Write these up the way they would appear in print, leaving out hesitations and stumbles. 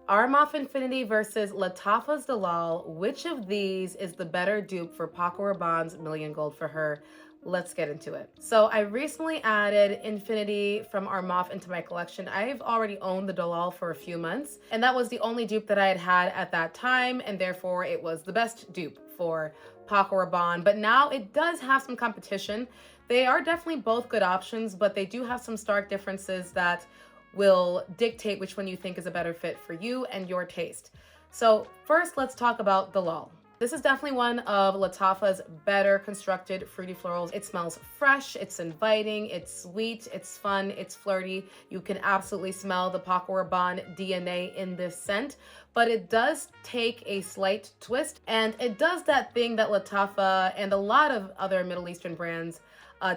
Armaf Infinity versus Lattafa's Dalal. Which of these is the better dupe for Paco Rabanne's Million Gold for her? Let's get into it. So I recently added Infinity from Armaf into my collection. I've already owned the Dalal for a few months, and that was the only dupe that I had had at that time, and therefore it was the best dupe for Paco Rabanne. But now it does have some competition. They are definitely both good options, but they do have some stark differences that will dictate which one you think is a better fit for you and your taste. So first, let's talk about Dalal. This is definitely one of Lattafa's better constructed fruity florals. It smells fresh, it's inviting, it's sweet, it's fun, it's flirty. You can absolutely smell the Paco Rabanne DNA in this scent, but it does take a slight twist, and it does that thing that Lattafa and a lot of other Middle Eastern brands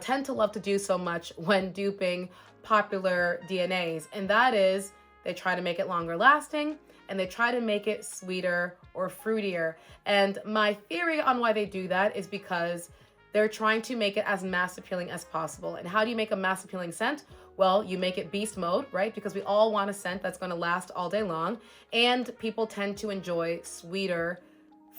tend to love to do so much when duping popular DNAs, and that is they try to make it longer lasting and they try to make it sweeter or fruitier. And my theory on why they do that is because they're trying to make it as mass appealing as possible. And how do you make a mass appealing scent? Well, you make it beast mode, right? Because we all want a scent that's going to last all day long, and people tend to enjoy sweeter,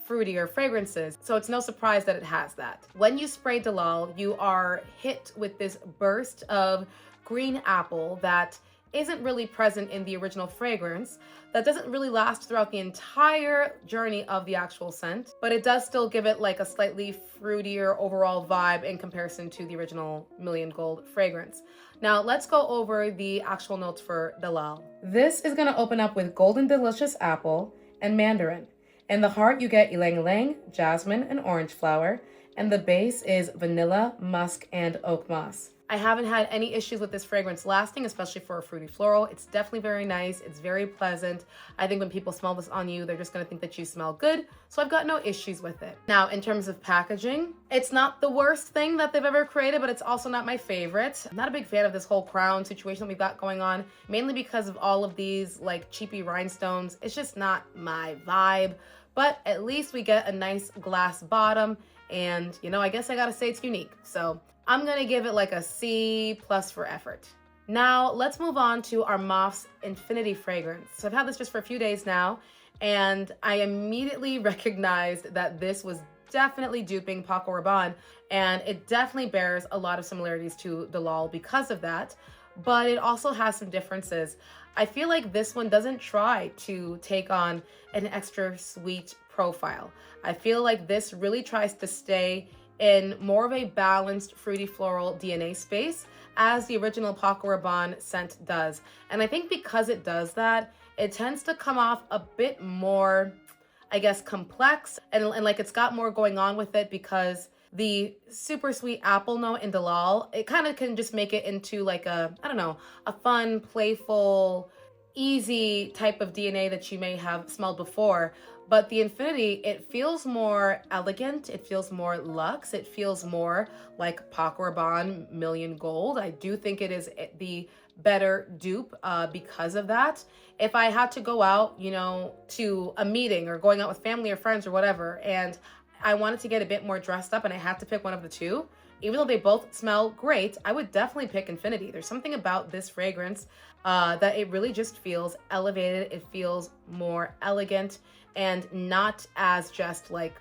fruitier fragrances. So it's no surprise that it has that. When you spray Dalal, you are hit with this burst of green apple that isn't really present in the original fragrance, that doesn't really last throughout the entire journey of the actual scent, but it does still give it like a slightly fruitier overall vibe in comparison to the original Million Gold fragrance. Now let's go over the actual notes for Dalal. This is gonna open up with golden delicious apple and mandarin. In the heart, you get ylang ylang, jasmine, and orange flower, and the base is vanilla, musk, and oak moss. I haven't had any issues with this fragrance lasting, especially for a fruity floral. It's definitely very nice. It's very pleasant. I think when people smell this on you, they're just gonna think that you smell good. So I've got no issues with it. Now, in terms of packaging, it's not the worst thing that they've ever created, but it's also not my favorite. I'm not a big fan of this whole crown situation that we've got going on, mainly because of all of these like cheapy rhinestones. It's just not my vibe, but at least we get a nice glass bottom. And you know, I guess I gotta say it's unique. So I'm gonna give it like a C+ for effort. Now let's move on to Armaf's Infinity fragrance. So I've had this just for a few days now, and I immediately recognized that this was definitely duping Paco Rabanne, and it definitely bears a lot of similarities to Dalal because of that, but it also has some differences. I feel like this one doesn't try to take on an extra sweet profile. I feel like this really tries to stay in more of a balanced fruity floral DNA space as the original Paco Rabanne scent does. And I think because it does that, it tends to come off a bit more, I guess, complex and like it's got more going on with it, because the super sweet apple note in Dalal, it kind of can just make it into like a, I don't know, a fun, playful, easy type of DNA that you may have smelled before. But the Infinity, it feels more elegant, it feels more luxe, it feels more like Paco Rabanne Million Gold. I do think it is the better dupe because of that. If I had to go out, you know, to a meeting or going out with family or friends or whatever, and I wanted to get a bit more dressed up and I had to pick one of the two, even though they both smell great, I would definitely pick Infinity. There's something about this fragrance that it really just feels elevated. It feels more elegant and not as just like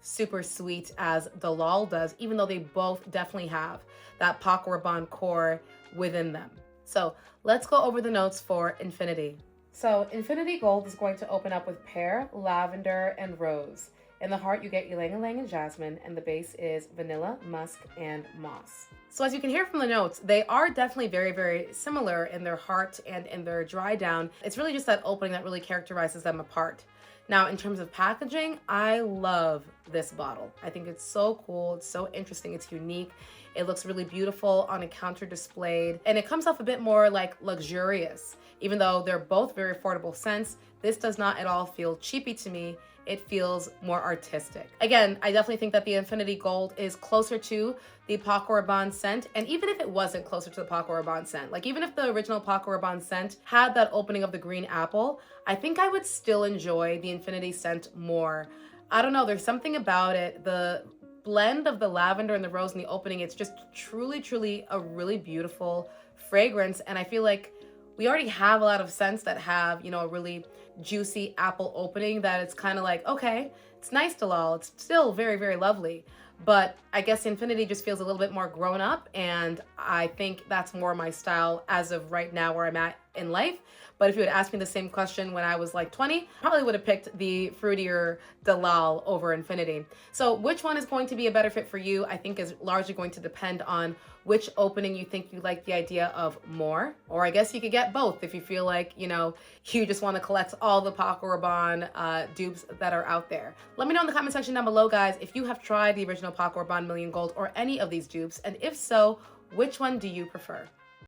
super sweet as Dalal does, even though they both definitely have that Paco Rabanne core within them. So let's go over the notes for Infinity. So Infinity Gold is going to open up with pear, lavender, and rose. In the heart, you get ylang ylang and jasmine, and the base is vanilla, musk, and moss. So as you can hear from the notes, they are definitely very, very similar in their heart and in their dry down. It's really just that opening that really characterizes them apart. Now, in terms of packaging, I love this bottle. I think it's so cool, it's so interesting, it's unique. It looks really beautiful on a counter displayed, and it comes off a bit more like luxurious. Even though they're both very affordable scents, this does not at all feel cheapy to me. It feels more artistic. Again, I definitely think that the Infinity Gold is closer to the Paco Rabanne scent, and even if it wasn't closer to the Paco Rabanne scent, like even if the original Paco Rabanne scent had that opening of the green apple, I think I would still enjoy the Infinity scent more. I don't know, there's something about it. The blend of the lavender and the rose in the opening, it's just truly, truly a really beautiful fragrance, and I feel like We already have a lot of scents that have, a really juicy apple opening that it's kind of like, okay, it's nice, Dalal. It's still very, very lovely. But I guess Infinity just feels a little bit more grown up, and I think that's more my style as of right now where I'm at in life. But if you had asked me the same question when I was like 20, probably would have picked the fruitier Dalal over Infinity. So which one is going to be a better fit for you, I think is largely going to depend on which opening you think you like the idea of more. Or I guess you could get both if you feel like, you just want to collect all the Paco Rabanne dupes that are out there. Let me know in the comment section down below, guys, if you have tried the original Paco Rabanne Million Gold or any of these dupes, and if so, which one do you prefer?